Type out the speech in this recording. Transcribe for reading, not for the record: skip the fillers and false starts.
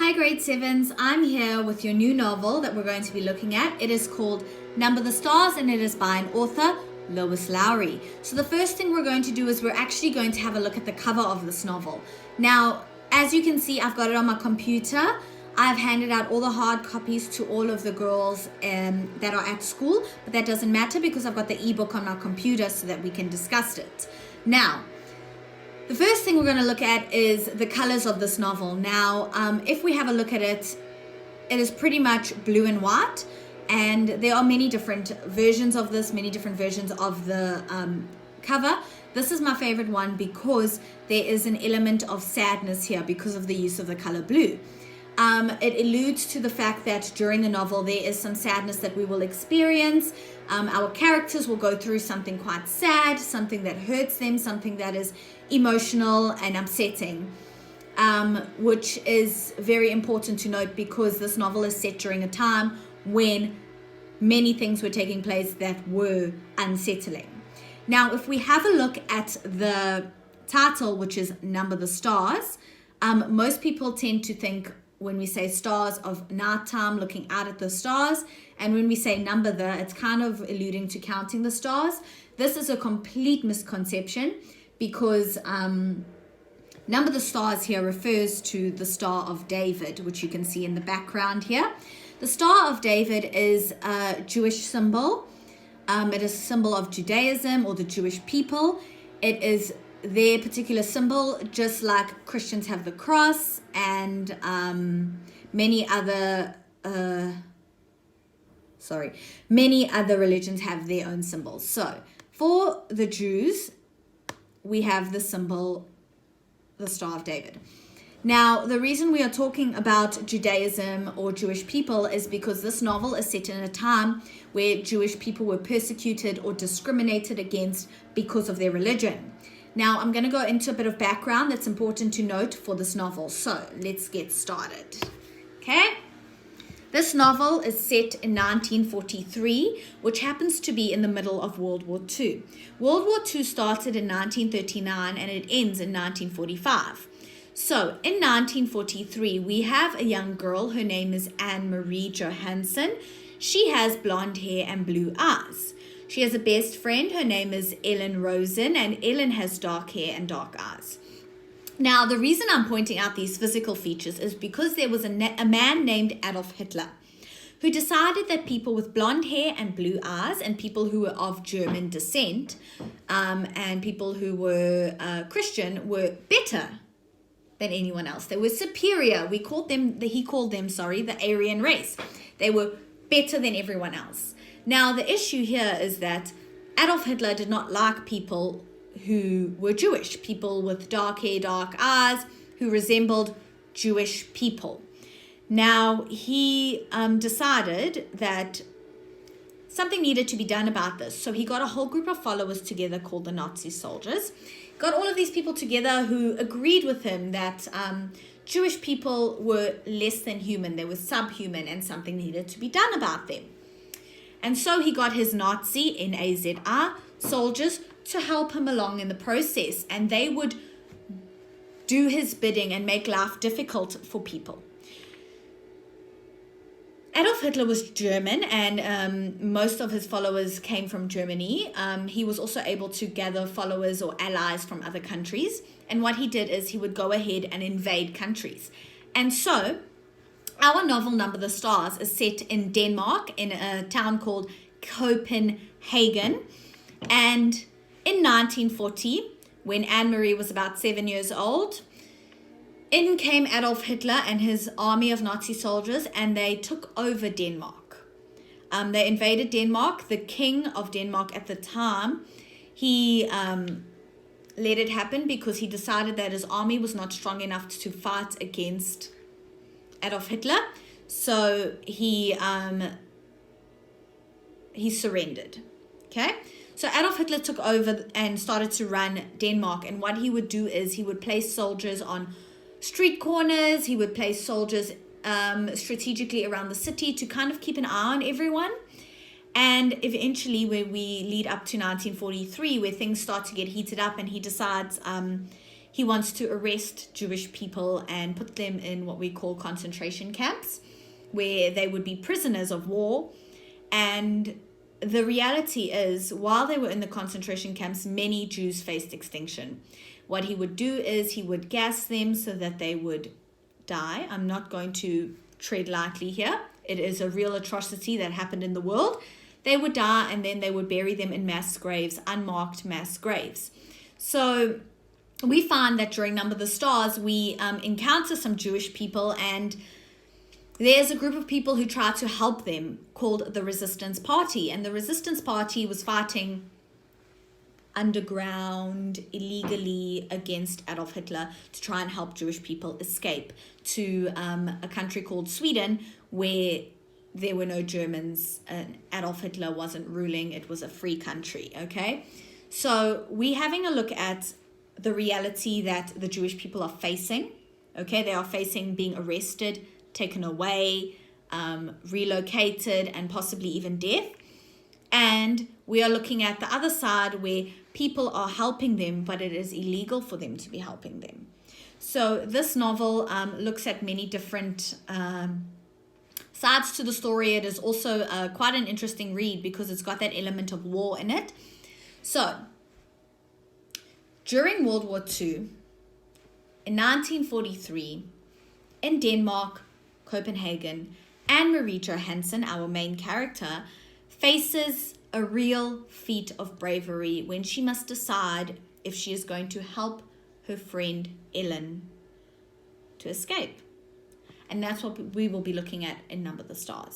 Hi grade 7s, I'm here with your new novel that we're going to be looking at. It is called Number the Stars and it is by an author, Lois Lowry. So the first thing we're going to do is we're actually going to have a look at the cover of this novel. Now, as you can see, I've got it on my computer. I've handed out all the hard copies to all of the girls that are at school, but that doesn't matter because I've got the ebook on my computer so that we can discuss it. Now, the first thing we're going to look at is the colors of this novel. Now, if we have a look at it, it is pretty much blue and white, and there are many different versions of this, many different versions of the cover. This is my favorite one because there is an element of sadness here because of the use of the color blue. It alludes to the fact that during the novel there is some sadness that we will experience. Our characters will go through something quite sad, something that hurts them, something that is emotional and upsetting, which is very important to note because this novel is set during a time when many things were taking place that were unsettling. Now, if we have a look at the title, which is Number the Stars, most people tend to think when we say stars of nighttime, looking out at the stars, and when we say number it's kind of alluding to counting the stars. This is a complete misconception because Number the Stars here refers to the Star of David, which you can see in the background here. The Star of David is a Jewish symbol. It is a symbol of Judaism or the Jewish people. It is their particular symbol, just like Christians have the cross and many other religions have their own symbols. So for the Jews, we have the symbol, the Star of David. Now, the reason we are talking about Judaism or Jewish people is because this novel is set in a time where Jewish people were persecuted or discriminated against because of their religion. Now, I'm going to go into a bit of background that's important to note for this novel. So, let's get started. Okay? This novel is set in 1943, which happens to be in the middle of World War II. World War II started in 1939 and it ends in 1945. So, in 1943, we have a young girl. Her name is Anne-Marie Johansson. She has blonde hair and blue eyes. She has a best friend. Her name is Ellen Rosen, and Ellen has dark hair and dark eyes. Now, the reason I'm pointing out these physical features is because there was a man named Adolf Hitler who decided that people with blonde hair and blue eyes and people who were of German descent and people who were Christian were better than anyone else. They were superior. He called them the Aryan race. They were better than everyone else. Now, the issue here is that Adolf Hitler did not like people who were Jewish, people with dark hair, dark eyes, who resembled Jewish people. Now, he decided that something needed to be done about this. So he got a whole group of followers together called the Nazi soldiers. Got all of these people together who agreed with him that Jewish people were less than human. They were subhuman and something needed to be done about them. And so he got his Nazi, Nazi, soldiers to help him along in the process. And they would do his bidding and make life difficult for people. Adolf Hitler was German and most of his followers came from Germany. He was also able to gather followers or allies from other countries. And what he did is he would go ahead and invade countries. And so our novel, Number the Stars, is set in Denmark in a town called Copenhagen. And in 1940, when Anne-Marie was about 7 years old, in came Adolf Hitler and his army of Nazi soldiers, and they took over Denmark. They invaded Denmark. The king of Denmark at the time, he let it happen because he decided that his army was not strong enough to fight against Adolf Hitler, so he surrendered. Okay, so Adolf Hitler took over and started to run Denmark, and what he would do is he would place soldiers on street corners. He would place soldiers strategically around the city to kind of keep an eye on everyone. And eventually, when we lead up to 1943, where things start to get heated up, and he decides he wants to arrest Jewish people and put them in what we call concentration camps, where they would be prisoners of war. And the reality is, while they were in the concentration camps, many Jews faced extinction. What he would do is he would gas them so that they would die. I'm not going to tread lightly here. It is a real atrocity that happened in the world. They would die, and then they would bury them in mass graves, unmarked mass graves. So we find that during Number the Stars, we encounter some Jewish people, and there's a group of people who try to help them called the Resistance Party. And the Resistance Party was fighting underground, illegally against Adolf Hitler to try and help Jewish people escape to a country called Sweden, where there were no Germans. Adolf Hitler wasn't ruling. It was a free country, okay? So we're having a look at the reality that the Jewish people are facing, okay? They are facing being arrested, taken away, relocated, and possibly even death. And we are looking at the other side where people are helping them, but it is illegal for them to be helping them. So this novel looks at many different sides to the story. It is also quite an interesting read because it's got that element of war in it. So during World War II, in 1943, in Denmark, Copenhagen, Anne-Marie Johansson, our main character, faces a real feat of bravery when she must decide if she is going to help her friend Ellen to escape. And that's what we will be looking at in Number the Stars.